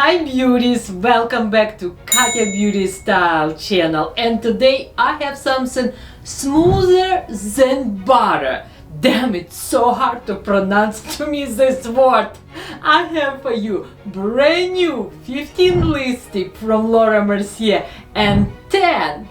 Hi beauties, welcome back to Katya Beauty Style channel, and today I have something smoother than butter. Damn, it's so hard to pronounce to me this word. I have for you brand new 15 lipstick from Laura Mercier and 10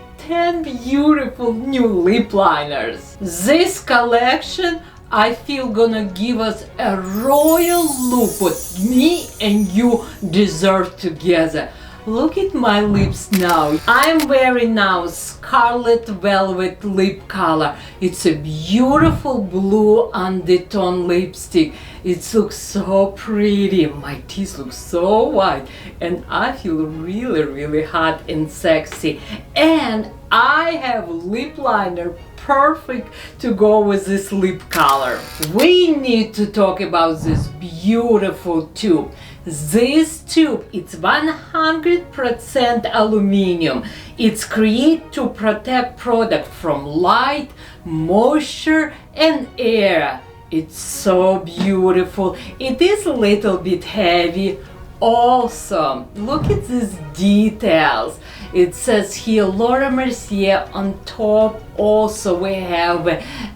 beautiful new lip liners. This collection I feel gonna give us a royal look what me and you deserve together. Look at my lips now. I'm wearing now Scarlet Velvet lip color. It's a beautiful blue undertone lipstick. It looks so pretty. My teeth look so white and I feel really hot and sexy. And I have lip liner perfect to go with this lip color. We need to talk about this beautiful tube. This tube, it's 100% aluminum. It's created to protect product from light, moisture and air. It's so beautiful. It is a little bit heavy. Awesome. Look at these details. It says here Laura Mercier on top. Also we have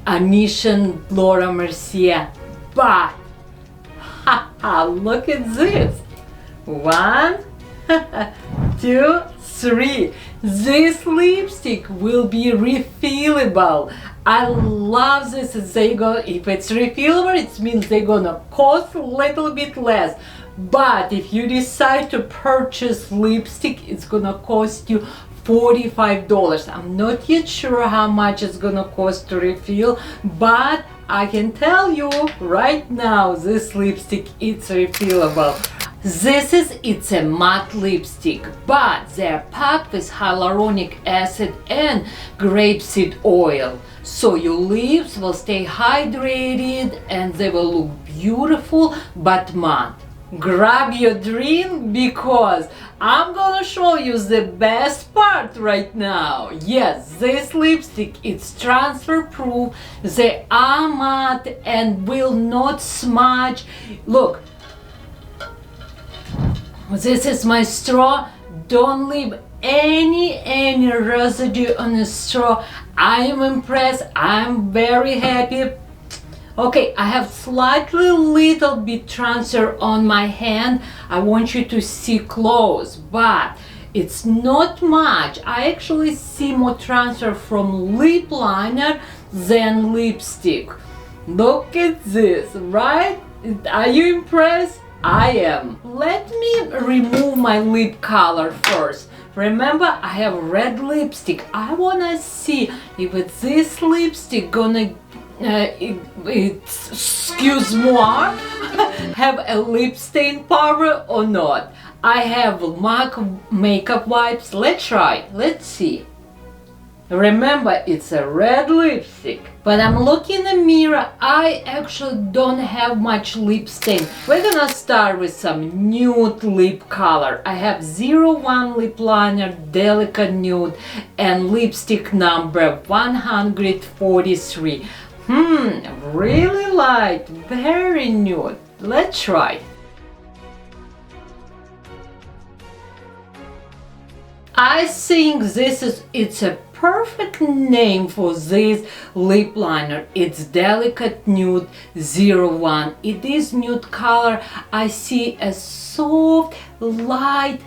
a Mission Laura Mercier, but look at this. 1, 2, 3. This lipstick will be refillable. I love this. If it's refillable, it means they're gonna cost a little bit less. But if you decide to purchase lipstick, it's gonna cost you $45. I'm not yet sure how much it's gonna cost to refill, but I can tell you right now this lipstick it's refillable. It's a matte lipstick, but they're packed with hyaluronic acid and grapeseed oil, so your lips will stay hydrated and they will look beautiful but matte. Grab your drink because I'm gonna show you the best part right now. Yes, this lipstick it's transfer proof, they are matte and will not smudge. Look, this is my straw. Don't leave any residue on the straw. I am impressed. I'm very happy. Okay, I have slightly little bit transfer on my hand. I want you to see close, but it's not much. I actually see more transfer from lip liner than lipstick. Look at this, right? Are you impressed? I am. Let me remove my lip color first. Remember, I have red lipstick. I wanna see if this lipstick gonna excuse moi, have a lip stain power or not. I have MAC makeup wipes. Let's try. Let's see. Remember, it's a red lipstick, but I'm looking in the mirror. I actually don't have much lip stain. We're gonna start with some nude lip color. I have 01 lip liner, delicate nude, and lipstick number 143. Really light, very nude. Let's try. I think it's a perfect name for this lip liner. It's delicate nude 01. It is nude color. I see a soft light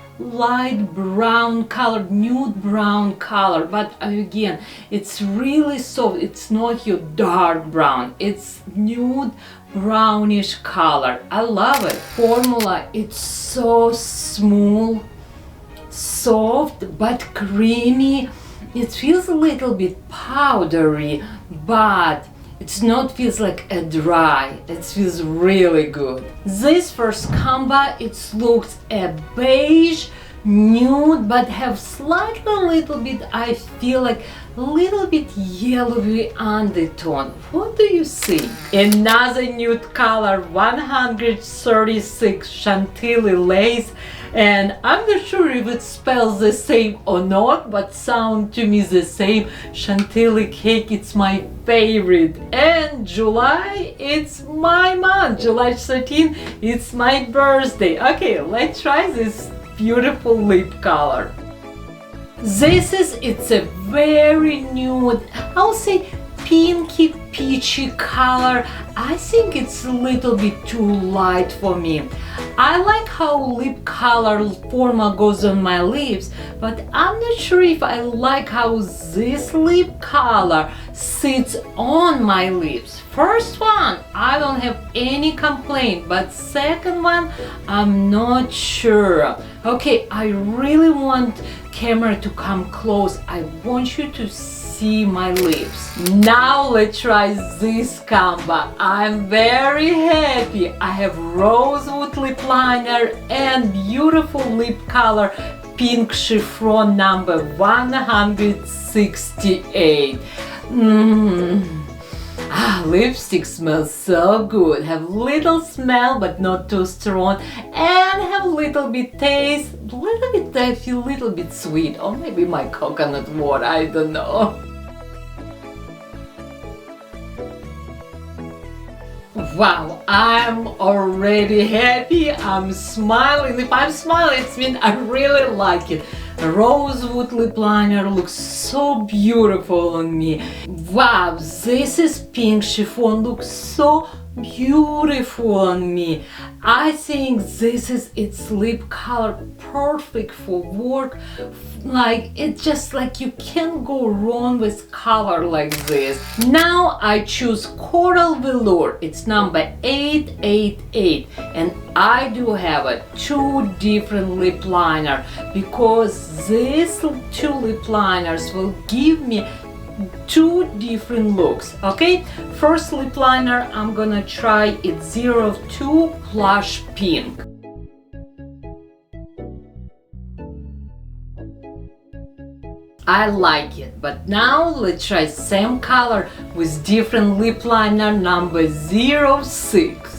brown color, nude brown color, but again it's really soft. It's not your dark brown, it's nude brownish color. I love it. Formula, it's so smooth, soft but creamy. It feels a little bit powdery, but it's not feels like a dry. It feels really good. This first combo, it looks a beige nude, but have slightly little bit, I feel like a little bit yellowy undertone. What do you see? Another nude color, 136 Chantilly lace. And I'm not sure if it spells the same or not, but sound to me the same. Chantilly cake, it's my favorite. And July, it's my month. July 13, it's my birthday. Okay, let's try this beautiful lip color. It's a very nude, I'll say pinky peachy color. I think it's a little bit too light for me. I like how lip color formula goes on my lips, but I'm not sure if I like how this lip color sits on my lips. First one, I don't have any complaint, but second one, I'm not sure. Okay, I really want camera to come close. I want you to see my lips. Now let's try this combo. I'm very happy. I have Rosewood lip liner and beautiful lip color pink chiffon number 168. Lipstick smells so good. Have little smell but not too strong, and have little bit taste, little bit taffy, little bit sweet, or maybe my coconut water, I don't know. Wow, I'm already happy. I'm smiling. If I'm smiling, it means I really like it. Rosewood lip liner looks so beautiful on me. Wow, this is pink chiffon, looks so beautiful on me. I think this is its lip color, perfect for work. Like, it's just like you can't go wrong with color like this. Now I choose Coral Velour. It's number 888, and I do have two different lip liner because these two lip liners will give me two different looks. Okay, first lip liner I'm gonna try it 02 Plush Pink. I like it, but now let's try same color with different lip liner number 06.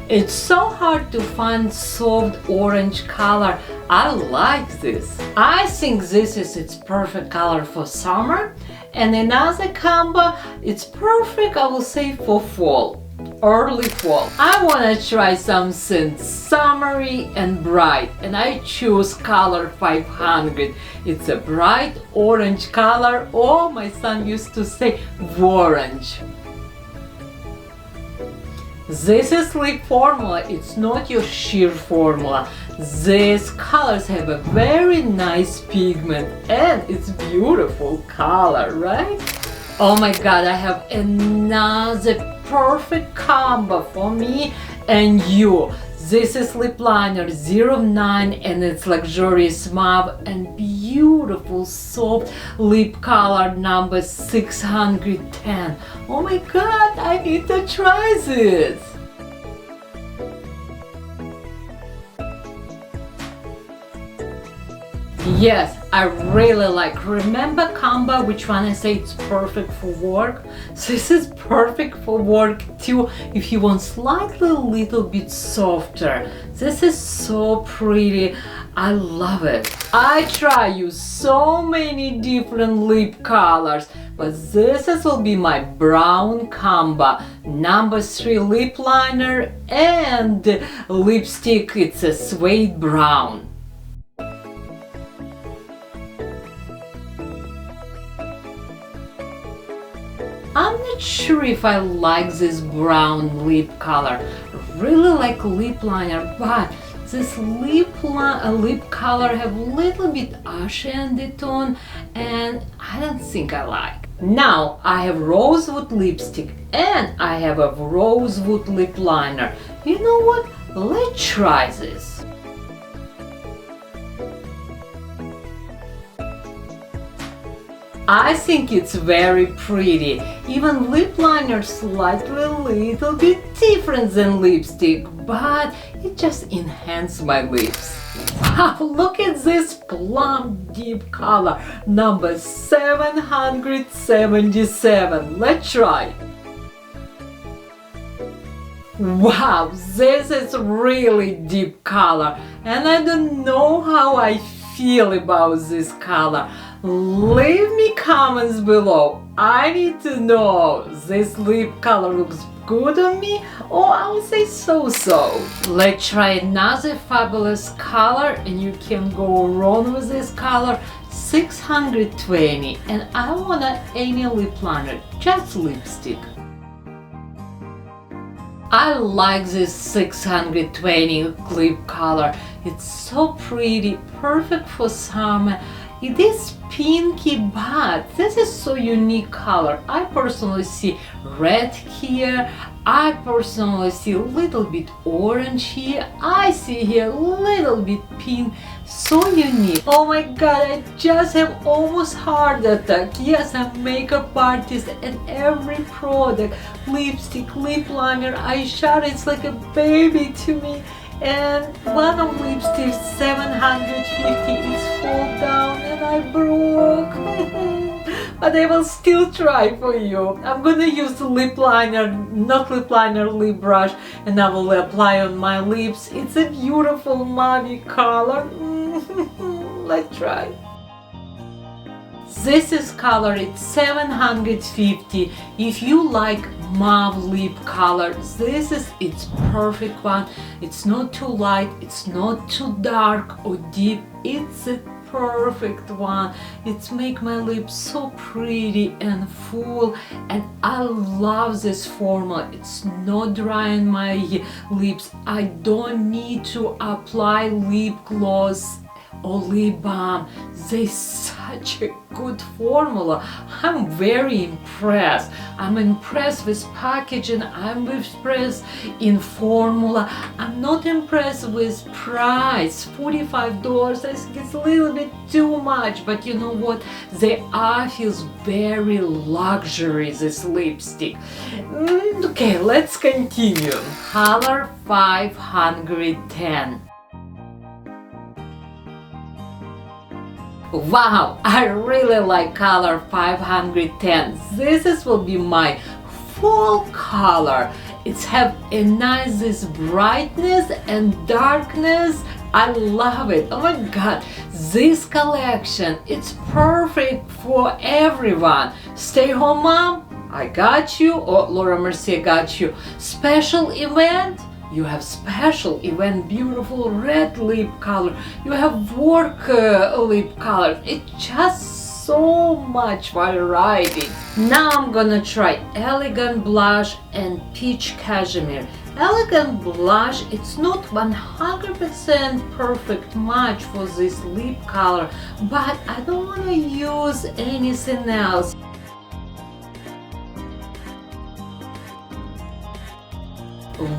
It's so hard to find soft orange color. I like this. I think this is its perfect color for summer, and another combo, it's perfect, I will say, for fall, early fall. I wanna try something summery and bright, and I choose color 500. It's a bright orange color, or my son used to say orange. This is lip formula, it's not your sheer formula. These colors have a very nice pigment and it's beautiful color, right? Oh my god, I have another perfect combo for me and you. This is lip liner 09 and it's luxurious mauve and beautiful soft lip color number 610. Oh my god, I need to try this. Yes, I really like. Remember combo, which one I say it's perfect for work? This is perfect for work too if you want slightly a little bit softer. This is so pretty. I love it. I try use so many different lip colors, but this will be my brown combo. Number 3 lip liner and lipstick, it's a suede brown. I'm not sure if I like this brown lip color. I really like lip liner, but this lip color have a little bit ashy undertone and I don't think I like. Now I have rosewood lipstick and I have a rosewood lip liner. You know what? Let's try this. I think it's very pretty. Even lip liner slightly a little bit different than lipstick, but it just enhances my lips. Wow, look at this plum deep color, number 777. Let's try. Wow, this is really deep color, and I don't know how I feel about this color. Leave me comments below. I need to know, this lip color looks good on me, or I'll say so-so. Let's try another fabulous color, and you can go wrong with this color. 620, and I want any lip liner, just lipstick. I like this 620 lip color. It's so pretty, perfect for summer. It is pinky, but this is so unique color. I personally see red here. I personally see a little bit orange here. I see here a little bit pink. So unique. Oh my god, I just have almost heart attack. Yes, I'm a makeup artist, and every product, lipstick, lip liner, eyeshadow, it's like a baby to me. And one of lipstick 750 is fall down and I broke. But I will still try for you. I'm gonna use the lip liner, not lip liner, lip brush, and I will apply on my lips. It's a beautiful mauve color. Let's try. This is color, it's 750. If you like mauve lip color, this is its perfect one. It's not too light, it's not too dark or deep. It's a perfect one. It's make my lips so pretty and full, and I love this formula. It's not drying my lips. I don't need to apply lip gloss or lip balm. This is such a good formula. I'm very impressed. I'm impressed with packaging. I'm impressed in formula. I'm not impressed with price. $45. I think it's a little bit too much, but you know what? They are feels very luxury, this lipstick. Okay, let's continue. Color 510. Wow, I really like color 510. This will be my fall color. It's have a nice this brightness and darkness. I love it. Oh my god, this collection, it's perfect for everyone. Stay home mom, I got you, or Laura Mercier got you. Special event, you have special event, beautiful red lip color. You have work lip color. It's just so much variety. Now I'm gonna try elegant blush and peach cashmere. Elegant blush, it's not 100% perfect match for this lip color, but I don't want to use anything else.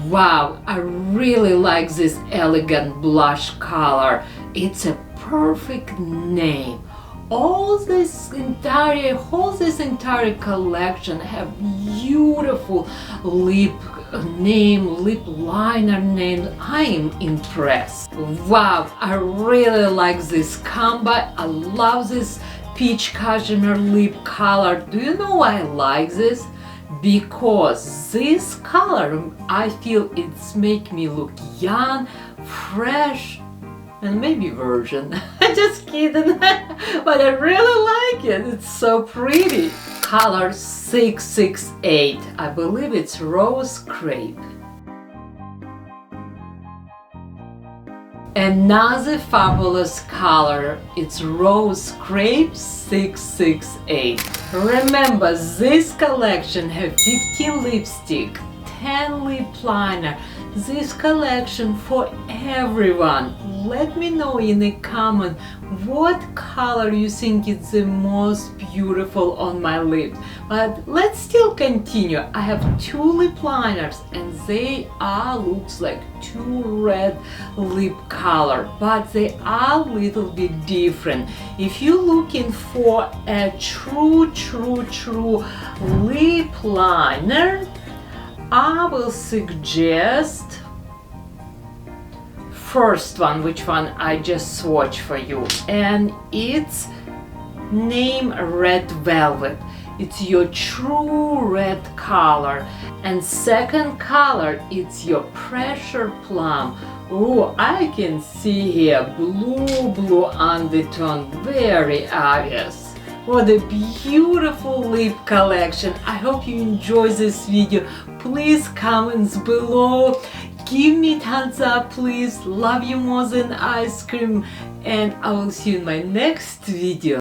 Wow, I really like this elegant blush color. It's a perfect name. All this entire collection have beautiful lip name, lip liner names. I am impressed. Wow, I really like this combo. I love this peach cashmere lip color. Do you know why I like this? Because this color, I feel it's make me look young, fresh, and maybe virgin. Just kidding. But I really like it. It's so pretty. Color 668. I believe it's rose crepe. Another fabulous color, it's rose crepe 668. Remember, this collection have 15 lipstick, 10 lip liner. This collection for everyone. Let me know in a comment what color you think is the most beautiful on my lips. But let's still continue. I have 2 lip liners and they are looks like 2 red lip color, but they are a little bit different. If you're looking for a true lip liner, I will suggest first one, which one I just swatched for you, and it's name Red Velvet. it's your true red color. And second color, it's your pressure plum. Oh, I can see here blue undertone, very obvious. What a beautiful lip collection. I hope you enjoy this video. Please comments below. Give me thumbs up, please. Love you more than ice cream. And I will see you in my next video.